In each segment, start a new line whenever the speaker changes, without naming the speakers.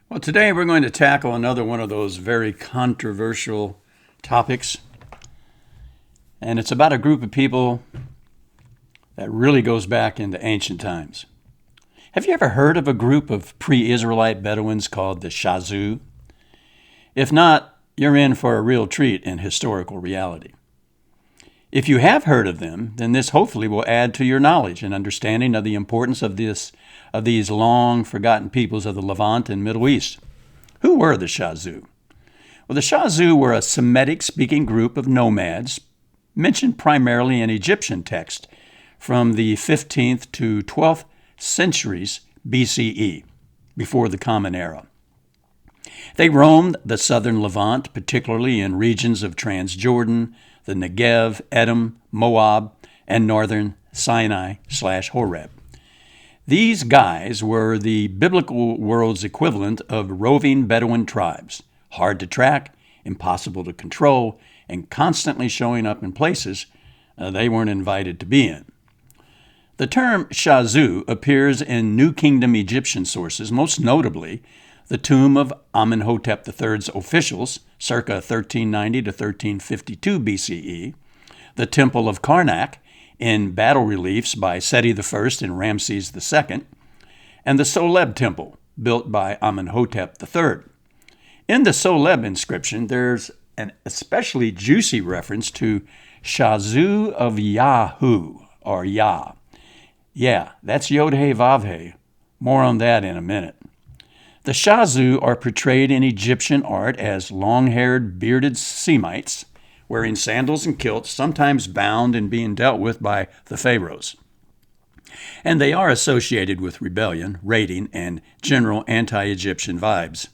Well, today we're going to tackle another one of those very controversial topics. And it's about a group of people that really goes back into ancient times. Have you ever heard of a group of pre-Israelite bedouins called the Shazu? If not, you're in for a real treat in historical reality. If you have heard of them, then this hopefully will add to your knowledge and understanding of the importance of these long-forgotten peoples of the Levant and Middle East. Who were the Shazu? Well, the Shazu were a Semitic-speaking group of nomads mentioned primarily in Egyptian text from the 15th to 12th centuries BCE, before the Common Era. They roamed the southern Levant, particularly in regions of Transjordan, the Negev, Edom, Moab, and northern Sinai/Horeb. These guys were the biblical world's equivalent of roving Bedouin tribes, hard to track, impossible to control, and constantly showing up in places they weren't invited to be in. The term Shazu appears in New Kingdom Egyptian sources, most notably the tomb of Amenhotep III's officials, circa 1390 to 1352 BCE, the Temple of Karnak, in battle reliefs by Seti I and Ramses II, and the Soleb Temple, built by Amenhotep III. In the Soleb inscription, there's an especially juicy reference to Shazu of Yahu, or Yah. Yeah, that's Yod-He-Vav-He. More on that in a minute. The Shazu are portrayed in Egyptian art as long-haired, bearded Semites, wearing sandals and kilts, sometimes bound and being dealt with by the pharaohs. And they are associated with rebellion, raiding, and general anti-Egyptian vibes.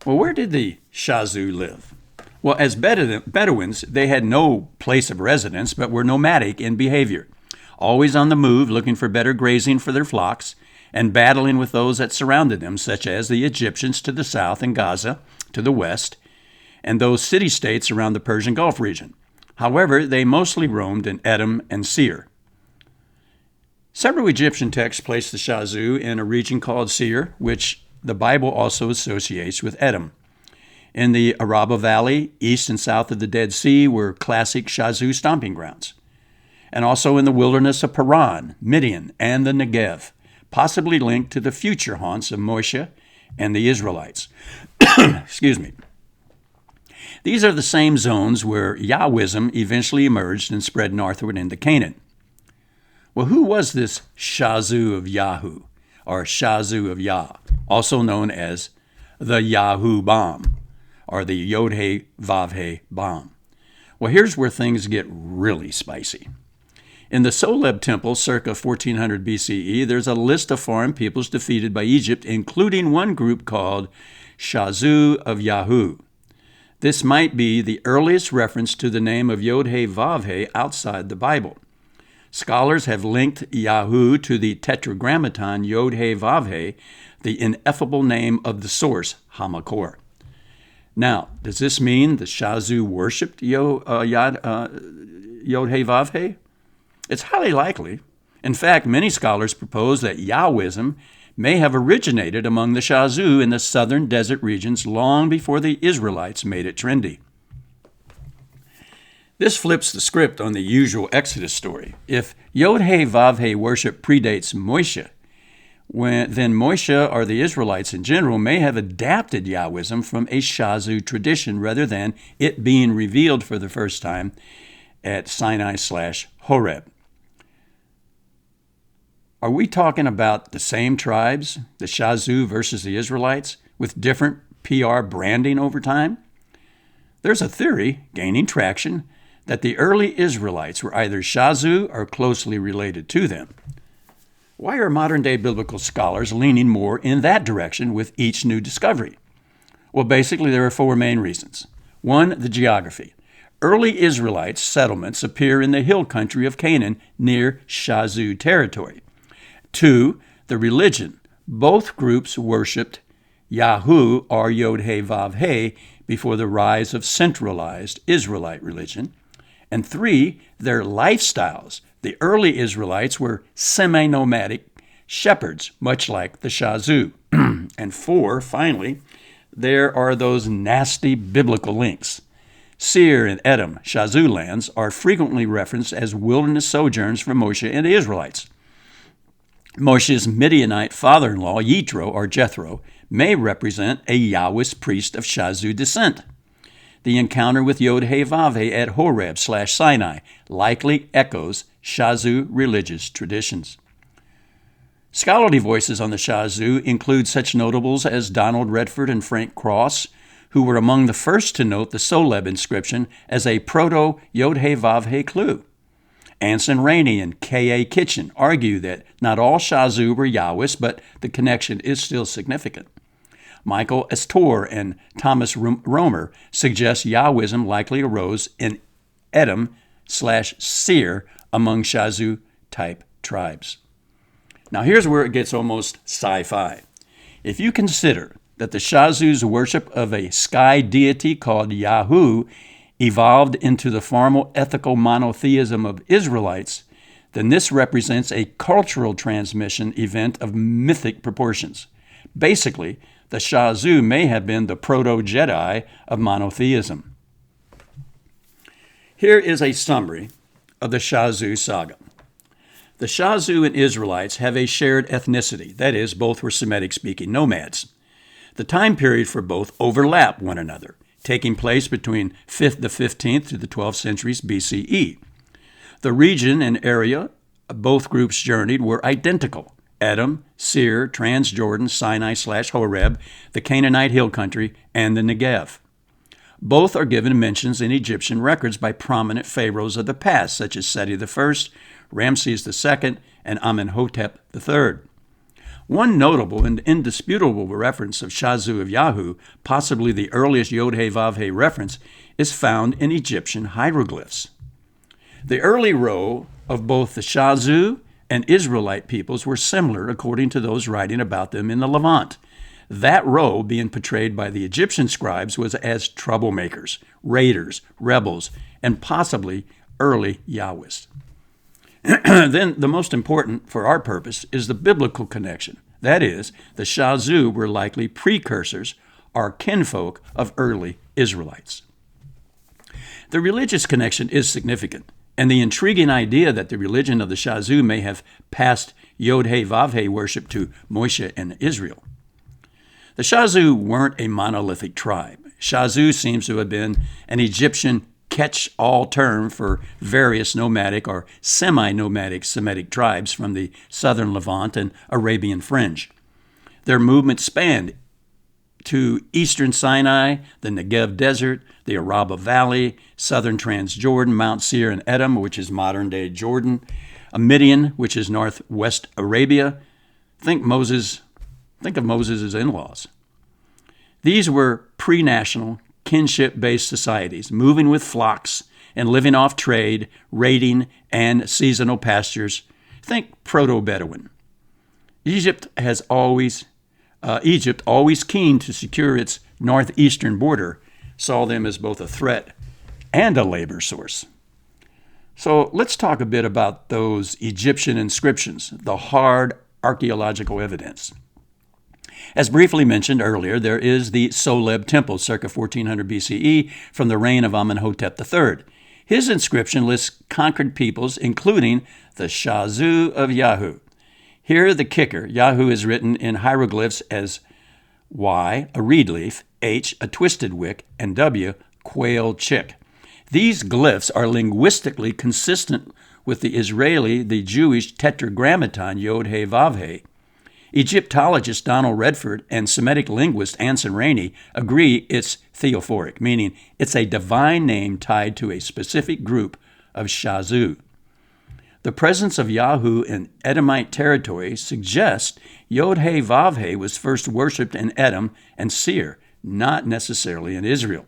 Well, where did the Shazu live? Well, as Bedouins, they had no place of residence, but were nomadic in behavior, always on the move, looking for better grazing for their flocks, and battling with those that surrounded them, such as the Egyptians to the south and Gaza to the west, and those city-states around the Persian Gulf region. However, they mostly roamed in Edom and Seir. Several Egyptian texts place the Shazu in a region called Seir, which the Bible also associates with Edom. In the Araba Valley, east and south of the Dead Sea, were classic Shazu stomping grounds. And also in the wilderness of Paran, Midian, and the Negev, possibly linked to the future haunts of Moshe and the Israelites. Excuse me. These are the same zones where Yahwism eventually emerged and spread northward into Canaan. Well, who was this Shazu of Yahu, or Shazu of Yah, also known as the Yahu bomb, or the Yod-He-Vav-He bomb? Well, here's where things get really spicy. In the Soleb Temple, circa 1400 BCE, there's a list of foreign peoples defeated by Egypt, including one group called Shazu of Yahu. This might be the earliest reference to the name of Yod-He-Vav-He outside the Bible. Scholars have linked Yahu to the Tetragrammaton Yod-He-Vav-He, the ineffable name of the source, Hamakor. Now, does this mean the Shazu worshipped Yod-He-Vav-He? It's highly likely. In fact, many scholars propose that Yahwism may have originated among the Shazu in the southern desert regions long before the Israelites made it trendy. This flips the script on the usual Exodus story. If Yod-He-Vav-He worship predates Moshe, then Moshe or the Israelites in general may have adapted Yahwism from a Shazu tradition rather than it being revealed for the first time at Sinai/Horeb. Are we talking about the same tribes, the Shazu versus the Israelites, with different PR branding over time? There's a theory, gaining traction, that the early Israelites were either Shazu or closely related to them. Why are modern-day biblical scholars leaning more in that direction with each new discovery? Well, basically, there are four main reasons. One, the geography. Early Israelite settlements appear in the hill country of Canaan near Shazu territory. Two, the religion. Both groups worshipped Yahu or Yod-He-Vav-He before the rise of centralized Israelite religion. And three, their lifestyles. The early Israelites were semi-nomadic shepherds, much like the Shazu. And 4, finally, there are those nasty biblical links. Seir and Edom, Shazu lands, are frequently referenced as wilderness sojourns for Moshe and the Israelites. Moshe's Midianite father-in-law, Yitro or Jethro, may represent a Yahwist priest of Shazu descent. The encounter with Yod-Heh-Vav-Heh at Horeb/Sinai likely echoes Shazu religious traditions. Scholarly voices on the Shazu include such notables as Donald Redford and Frank Cross, who were among the first to note the Soleb inscription as a proto-Yod-Heh-Vav-Heh clue. Anson Rainey and K.A. Kitchen argue that not all Shazu were Yahwist, but the connection is still significant. Michael Astor and Thomas Romer suggest Yahwism likely arose in Edom/Seir among Shazu-type tribes. Now here's where it gets almost sci-fi. If you consider that the Shazu's worship of a sky deity called Yahu evolved into the formal ethical monotheism of Israelites, then this represents a cultural transmission event of mythic proportions. Basically, the Shazu may have been the proto-Jedi of monotheism. Here is a summary of the Shazu saga. The Shazu and Israelites have a shared ethnicity, that is, both were Semitic-speaking nomads. The time period for both overlap one another, taking place between the 15th to the 12th centuries BCE. The region and area both groups journeyed were identical: Edom, Seir, Transjordan, Sinai/Horeb, the Canaanite hill country, and the Negev. Both are given mentions in Egyptian records by prominent pharaohs of the past, such as Seti I, Ramses II, and Amenhotep III. One notable and indisputable reference of Shazu of Yahu, possibly the earliest Yod-Heh-Vav-Heh reference, is found in Egyptian hieroglyphs. The early row of both the Shazu and Israelite peoples were similar according to those writing about them in the Levant. That row being portrayed by the Egyptian scribes was as troublemakers, raiders, rebels, and possibly early Yahwists. Then the most important for our purpose is the biblical connection. That is, the Shazu were likely precursors or kinfolk of early Israelites. The religious connection is significant, and the intriguing idea that the religion of the Shazu may have passed Yod-Heh-Vav-Heh worship to Moshe and Israel. The Shazu weren't a monolithic tribe. Shazu seems to have been an Egyptian catch-all term for various nomadic or semi-nomadic Semitic tribes from the southern Levant and Arabian fringe. Their movement spanned to eastern Sinai, the Negev Desert, the Araba Valley, southern Transjordan, Mount Seir and Edom, which is modern-day Jordan, Midian, which is northwest Arabia. Think of Moses' in-laws. These were pre-national, kinship-based societies, moving with flocks and living off trade, raiding, and seasonal pastures. Think proto-Bedouin. Egypt, always keen to secure its northeastern border, saw them as both a threat and a labor source. So let's talk a bit about those Egyptian inscriptions, the hard archaeological evidence. As briefly mentioned earlier, there is the Soleb Temple, circa 1400 BCE, from the reign of Amenhotep III. His inscription lists conquered peoples, including the Shazu of Yahu. Here, the kicker: Yahu is written in hieroglyphs as Y, a reed leaf, H, a twisted wick, and W, quail chick. These glyphs are linguistically consistent with the Jewish tetragrammaton Yod-Heh-Vav-Heh. Egyptologist Donald Redford and Semitic linguist Anson Rainey agree it's theophoric, meaning it's a divine name tied to a specific group of Shazu. The presence of Yahu in Edomite territory suggests Yod-Heh-Vav-Heh was first worshipped in Edom and Seir, not necessarily in Israel,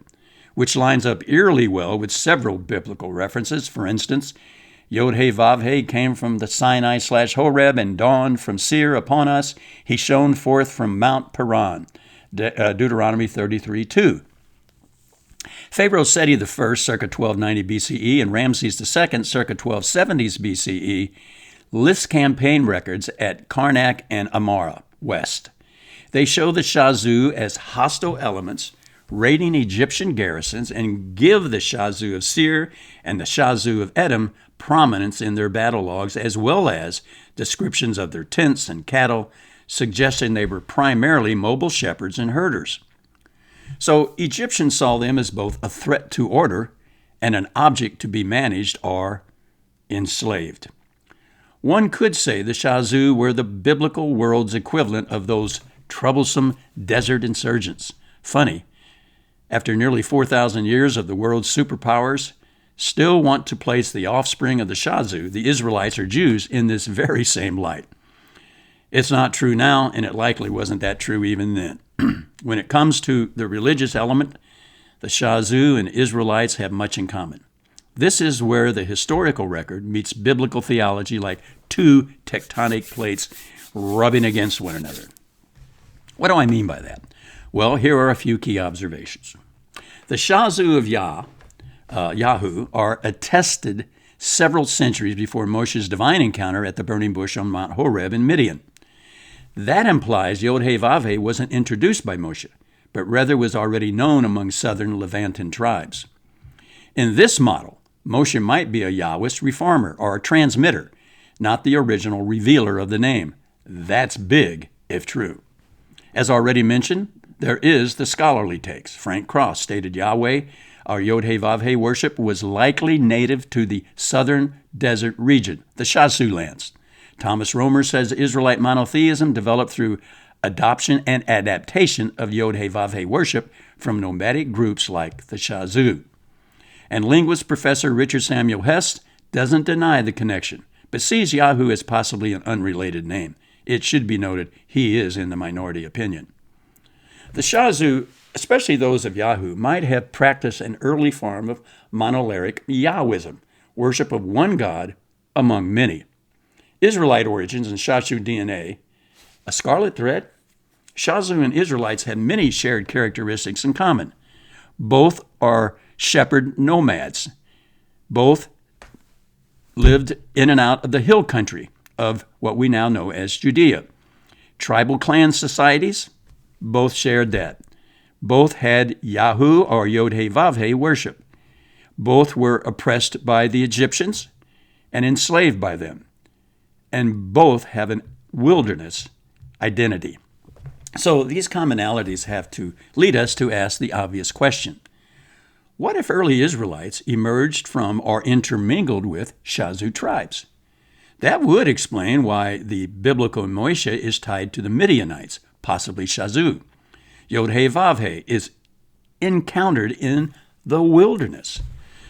which lines up eerily well with several biblical references. For instance, Yod-Heh-Vav-Heh came from the Sinai/Horeb and dawned from Seir upon us. He shone forth from Mount Paran, Deuteronomy 33:2. Pharaoh Seti I, circa 1290 BCE, and Ramses II, circa 1270 BCE, lists campaign records at Karnak and Amara, west. They show the Shazu as hostile elements raiding Egyptian garrisons and give the Shazu of Seir and the Shazu of Edom prominence in their battle logs, as well as descriptions of their tents and cattle, suggesting they were primarily mobile shepherds and herders. So Egyptians saw them as both a threat to order and an object to be managed or enslaved. One could say the Shazu were the biblical world's equivalent of those troublesome desert insurgents. Funny, after nearly 4,000 years of the world's superpowers, still want to place the offspring of the Shazu, the Israelites or Jews, in this very same light. It's not true now, and it likely wasn't that true even then. When it comes to the religious element, the Shazu and Israelites have much in common. This is where the historical record meets biblical theology like two tectonic plates rubbing against one another. What do I mean by that? Well, here are a few key observations. The Shazu of Yahu are attested several centuries before Moshe's divine encounter at the burning bush on Mount Horeb in Midian. That implies Yod-Heh-Vav-Heh wasn't introduced by Moshe, but rather was already known among southern Levantan tribes. In this model, Moshe might be a Yahwist reformer or a transmitter, not the original revealer of the name. That's big, if true. As already mentioned, there is the scholarly takes. Frank Cross stated Yahweh, our Yod-Heh-Vav-Heh worship, was likely native to the southern desert region, the Shasu lands. Thomas Romer says Israelite monotheism developed through adoption and adaptation of Yod-Heh-Vav-Heh worship from nomadic groups like the Shazu. And linguist Professor Richard Samuel Hess doesn't deny the connection, but sees Yahu as possibly an unrelated name. It should be noted he is in the minority opinion. The Shazu, especially those of Yahu, might have practiced an early form of monolaric Yahwism, worship of one God among many. Israelite origins and Shazu DNA, a scarlet thread. Shazu and Israelites have many shared characteristics in common. Both are shepherd nomads. Both lived in and out of the hill country of what we now know as Judea. Tribal clan societies, both shared that. Both had Yahu or Yod-Heh-Vav-Heh worship. Both were oppressed by the Egyptians and enslaved by them. And both have a wilderness identity. So these commonalities have to lead us to ask the obvious question. What if early Israelites emerged from or intermingled with Shazu tribes? That would explain why the biblical Moshe is tied to the Midianites, possibly Shazu. Yod-Heh-Vav-Heh is encountered in the wilderness.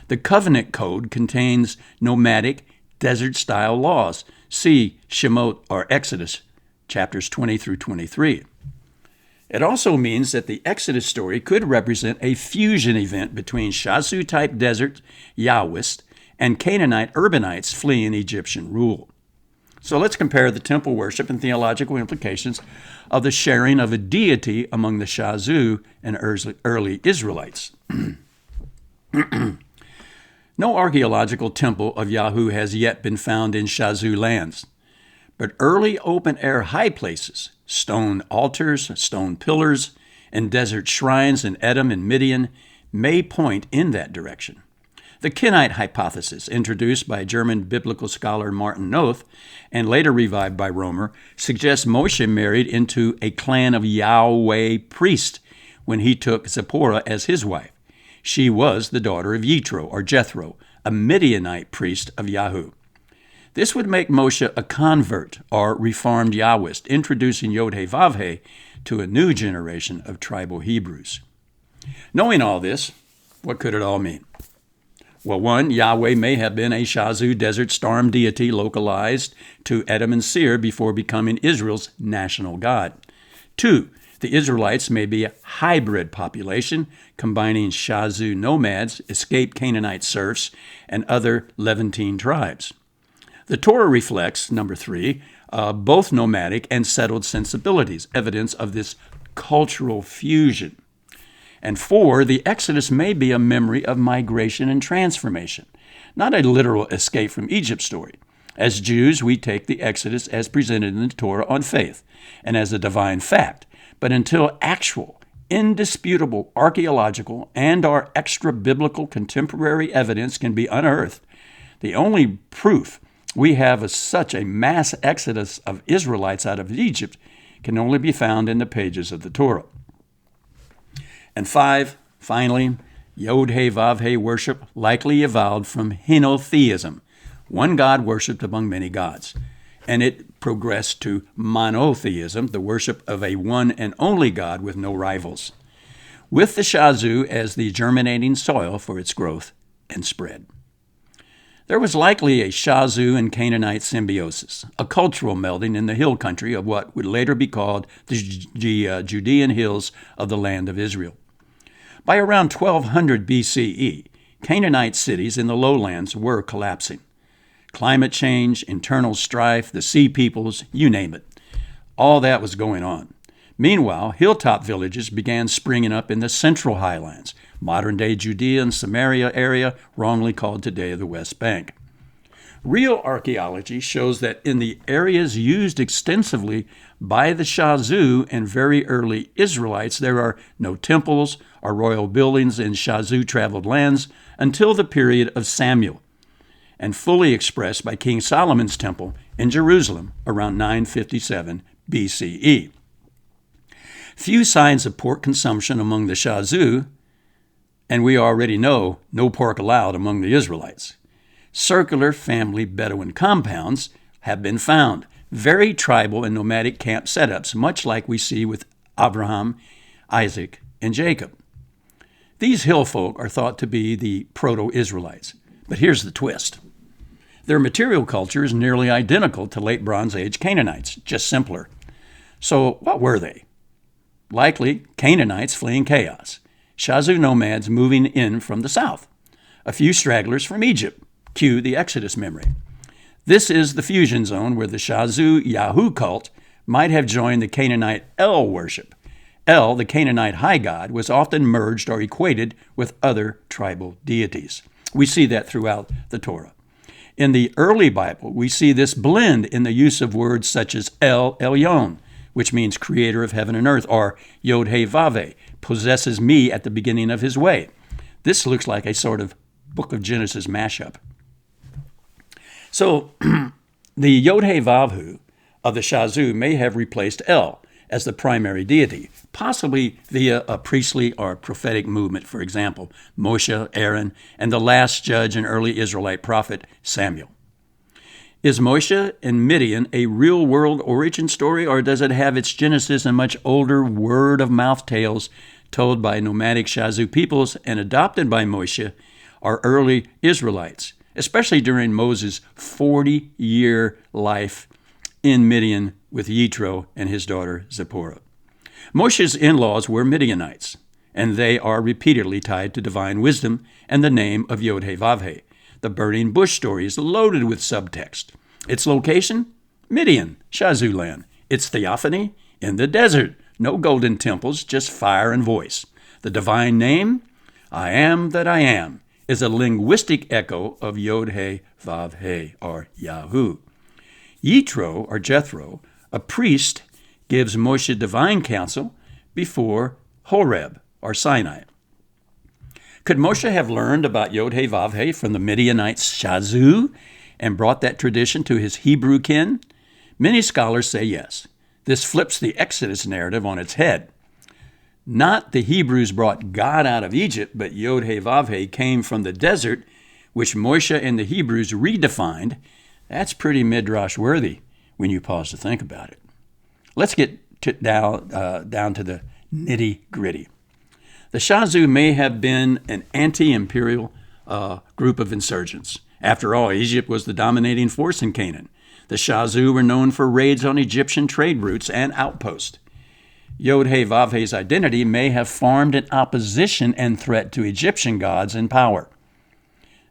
The covenant code contains nomadic, desert-style laws. See Shemot or Exodus, chapters 20 through 23. It also means that the Exodus story could represent a fusion event between Shazu-type desert Yahwist and Canaanite urbanites fleeing Egyptian rule. So let's compare the temple worship and theological implications of the sharing of a deity among the Shazu and early Israelites. No archaeological temple of Yahu has yet been found in Shazu lands, but early open-air high places, stone altars, stone pillars, and desert shrines in Edom and Midian may point in that direction. The Kenite hypothesis, introduced by German biblical scholar Martin Noth and later revived by Romer, suggests Moshe married into a clan of Yahweh priests when he took Zipporah as his wife. She was the daughter of Yitro or Jethro, a Midianite priest of Yahu. This would make Moshe a convert or reformed Yahwist, introducing Yod-Heh-Vav-Heh to a new generation of tribal Hebrews. Knowing all this, what could it all mean? Well, one, Yahweh may have been a Shazu desert storm deity localized to Edom and Seir before becoming Israel's national god. Two, the Israelites may be a hybrid population combining Shazu nomads, escaped Canaanite serfs, and other Levantine tribes. The Torah reflects, number three, both nomadic and settled sensibilities, evidence of this cultural fusion. And four, the Exodus may be a memory of migration and transformation, not a literal escape from Egypt story. As Jews, we take the Exodus as presented in the Torah on faith and as a divine fact. But until actual, indisputable archaeological and our extra-biblical contemporary evidence can be unearthed, the only proof we have of such a mass exodus of Israelites out of Egypt can only be found in the pages of the Torah. And 5, finally, Yod-He-Vav-He worship likely evolved from henotheism, one God worshipped among many gods, and it progressed to monotheism, the worship of a one and only God with no rivals, with the Shazu as the germinating soil for its growth and spread. There was likely a Shazu and Canaanite symbiosis, a cultural melding in the hill country of what would later be called the Judean hills of the land of Israel. By around 1200 BCE, Canaanite cities in the lowlands were collapsing. Climate change, internal strife, the sea peoples, you name it. All that was going on. Meanwhile, hilltop villages began springing up in the central highlands, modern-day Judea and Samaria area, wrongly called today the West Bank. Real archaeology shows that in the areas used extensively by the Shazu and very early Israelites, there are no temples or royal buildings in Shazu-traveled lands until the period of Samuel, and fully expressed by King Solomon's temple in Jerusalem around 957 BCE. Few signs of pork consumption among the Shazu, and we already know no pork allowed among the Israelites. Circular family Bedouin compounds have been found, very tribal and nomadic camp setups, much like we see with Abraham, Isaac, and Jacob. These hill folk are thought to be the proto-Israelites, but here's the twist. Their material culture is nearly identical to late Bronze Age Canaanites, just simpler. So what were they? Likely Canaanites fleeing chaos, Shazu nomads moving in from the south, a few stragglers from Egypt, cue the Exodus memory. This is the fusion zone where the Shazu of Yahu cult might have joined the Canaanite El worship. El, the Canaanite high god, was often merged or equated with other tribal deities. We see that throughout the Torah. In the early Bible, we see this blend in the use of words such as El Elyon, which means creator of heaven and earth, or Yod-He-Vav-He, possesses me at the beginning of his way. This looks like a sort of Book of Genesis mashup. So the Yod-He-Vav-Hu of the Shazu may have replaced El as the primary deity, possibly via a priestly or prophetic movement, for example, Moshe, Aaron, and the last judge and early Israelite prophet, Samuel. Is Moshe and Midian a real-world origin story, or does it have its genesis in much older word-of-mouth tales told by nomadic Shazu peoples and adopted by Moshe or early Israelites, especially during Moses' 40-year life in Midian with Yitro and his daughter Zipporah? Moshe's in-laws were Midianites, and they are repeatedly tied to divine wisdom and the name of Yod-He-Vav-He. The burning bush story is loaded with subtext. Its location? Midian, Shazu land. Its theophany? In the desert. No golden temples, just fire and voice. The divine name? I am that I am, is a linguistic echo of Yod-He-Vav-He, or Yahu. Yitro, or Jethro, a priest, gives Moshe divine counsel before Horeb, or Sinai. Could Moshe have learned about Yod-He-Vav-He from the Midianites Shazu and brought that tradition to his Hebrew kin? Many scholars say yes. This flips the Exodus narrative on its head. Not the Hebrews brought God out of Egypt, but Yod-He-Vav-He came from the desert, which Moshe and the Hebrews redefined. That's pretty midrash worthy when you pause to think about it. Let's get down to the nitty-gritty. The Shazu may have been an anti-imperial group of insurgents. After all, Egypt was the dominating force in Canaan. The Shazu were known for raids on Egyptian trade routes and outposts. Yod-He-Vav-He's identity may have formed in opposition and threat to Egyptian gods and power.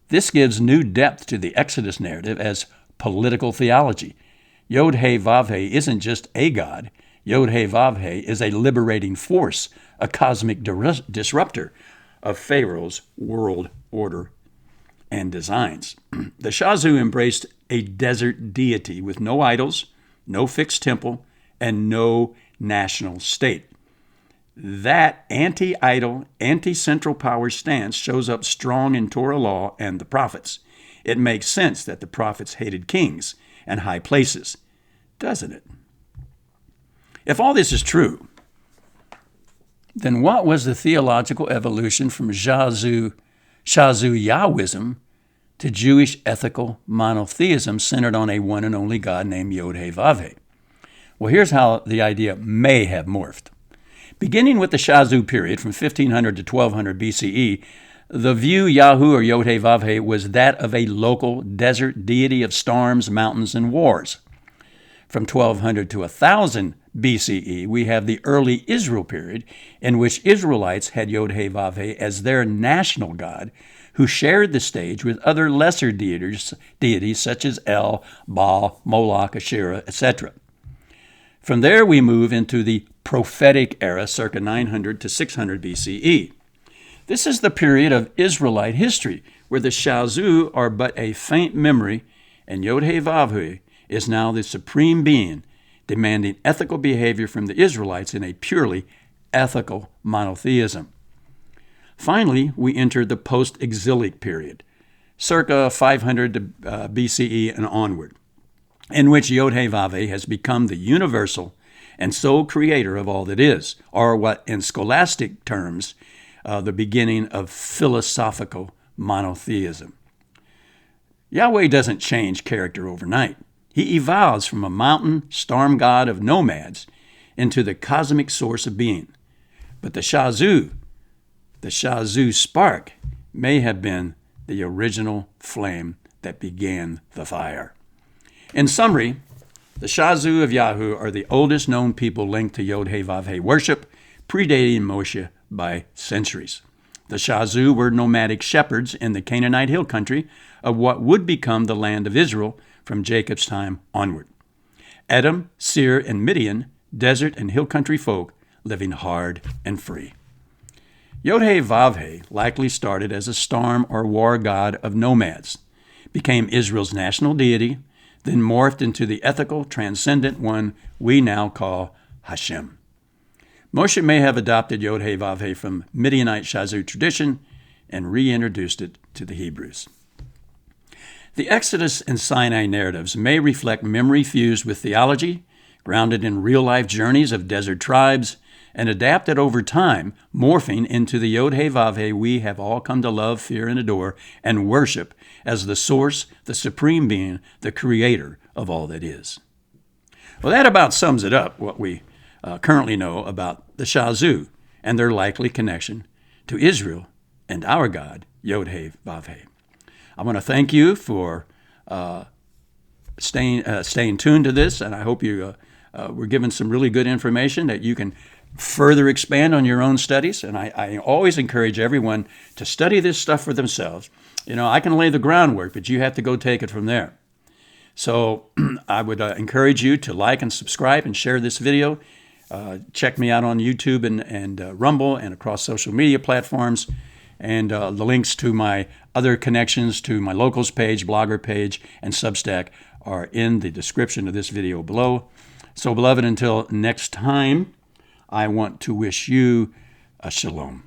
This gives new depth to the Exodus narrative as political theology. Yod-He-Vav-He isn't just a god. Yod-He-Vav-He is a liberating force, a cosmic disruptor of Pharaoh's world order. and designs. The Shazu embraced a desert deity with no idols, no fixed temple, and no national state. That anti-idol, anti-central power stance shows up strong in Torah law and the prophets. It makes sense that the prophets hated kings and high places, doesn't it? If all this is true, then what was the theological evolution from Shazu Yahuism to Jewish ethical monotheism centered on a one and only God named Yod-Heh-Vav-Heh? Well, here's how the idea may have morphed. Beginning with the Shazu period from 1500 to 1200 BCE, the view Yahu or Yod-Heh-Vav-Heh was that of a local desert deity of storms, mountains, and wars. From 1200 to 1000 BCE, we have the early Israel period, in which Israelites had Yod-Heh-Vav-Heh as their national god, who shared the stage with other lesser deities such as El, Baal, Moloch, Asherah, etc. From there, we move into the prophetic era, circa 900 to 600 BCE. This is the period of Israelite history, where the Shazu are but a faint memory, and Yod-Heh-Vav-Heh is now the supreme being, demanding ethical behavior from the Israelites in a purely ethical monotheism. Finally, we enter the post-exilic period, circa 500 BCE and onward, in which Yod-Heh-Vav-Heh has become the universal and sole creator of all that is, or what in scholastic terms, the beginning of philosophical monotheism. Yahweh doesn't change character overnight. He evolves from a mountain storm god of nomads into the cosmic source of being. But the Shazu spark, may have been the original flame that began the fire. In summary, the Shazu of Yahu are the oldest known people linked to Yod-Heh-Vav-Heh worship, predating Moshe by centuries. The Shazu were nomadic shepherds in the Canaanite hill country of what would become the land of Israel from Jacob's time onward. Edom, Seir, and Midian, desert and hill country folk living hard and free. Yod-Heh-Vav-Heh likely started as a storm or war god of nomads, became Israel's national deity, then morphed into the ethical, transcendent one we now call Hashem. Moshe may have adopted Yod-Heh-Vav-Heh from Midianite Shazu tradition and reintroduced it to the Hebrews. The Exodus and Sinai narratives may reflect memory fused with theology, grounded in real-life journeys of desert tribes, and adapted over time, morphing into the Yod-Heh-Vav-Heh we have all come to love, fear, and adore, and worship as the source, the supreme being, the creator of all that is. Well, that about sums it up, what we currently know about the Shazu and their likely connection to Israel and our God, Yod-Heh-Vav-Heh. I want to thank you for staying tuned to this, and I hope you were given some really good information that you can further expand on your own studies. And I always encourage everyone to study this stuff for themselves. You know, I can lay the groundwork, but you have to go take it from there. So I would encourage you to like and subscribe and share this video. Check me out on YouTube and Rumble and across social media platforms. And the links to my other connections to my locals page, blogger page, and Substack are in the description of this video below. So, beloved, until next time, I want to wish you a shalom.